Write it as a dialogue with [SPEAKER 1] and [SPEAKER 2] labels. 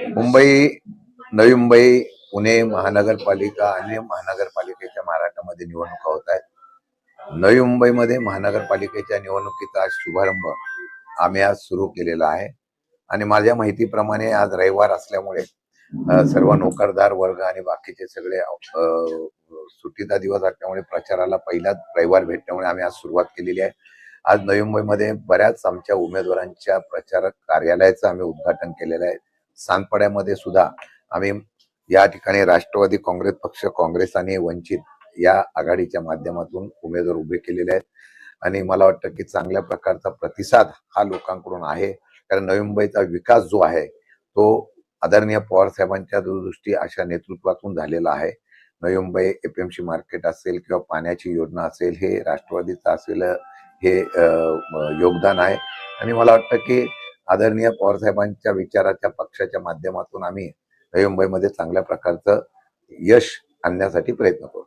[SPEAKER 1] मुंबई, नवी मुंबई, पुणे महानगरपालिका आणि महानगरपालिकेच्या महाराष्ट्रामध्ये निवडणुका होत आहेत. नवी मुंबईमध्ये महानगरपालिकेच्या निवडणुकीचा आज शुभारंभ आम्ही आज सुरू केलेला आहे आणि माझ्या माहितीप्रमाणे आज रविवार असल्यामुळे सर्व नोकरदार वर्ग आणि बाकीचे सगळे सुट्टीचा दिवस असल्यामुळे प्रचाराला पहिलाच रविवार भेटल्यामुळे आम्ही आज सुरुवात केलेली आहे. आज नवी मुंबईमध्ये बऱ्याच आमच्या उमेदवारांच्या प्रचार कार्यालयाचं आम्ही उद्घाटन केलेलं आहे. सानपाड्यामध्ये सुद्धा आम्ही या ठिकाणी राष्ट्रवादी काँग्रेस पक्ष, काँग्रेस आणि वंचित या आघाडीच्या माध्यमातून उमेदवार उभे केलेले आहेत आणि मला वाटतं की चांगल्या प्रकारचा प्रतिसाद हा लोकांकडून आहे. कारण नवी मुंबईचा विकास जो आहे तो आदरणीय पवार साहेबांच्या दूरदृष्टी अशा नेतृत्वातून झालेला आहे. नवी मुंबई एपीएमसी मार्केट असेल किंवा पाण्याची योजना असेल, हे राष्ट्रवादीचं असेल हे योगदान आहे आणि मला वाटतं की आदरणीय पवार साहेबांच्या विचाराच्या पक्षाच्या माध्यमातून आम्ही नवी मुंबईमध्ये चांगल्या प्रकारचं यश आणण्यासाठी प्रयत्न करू.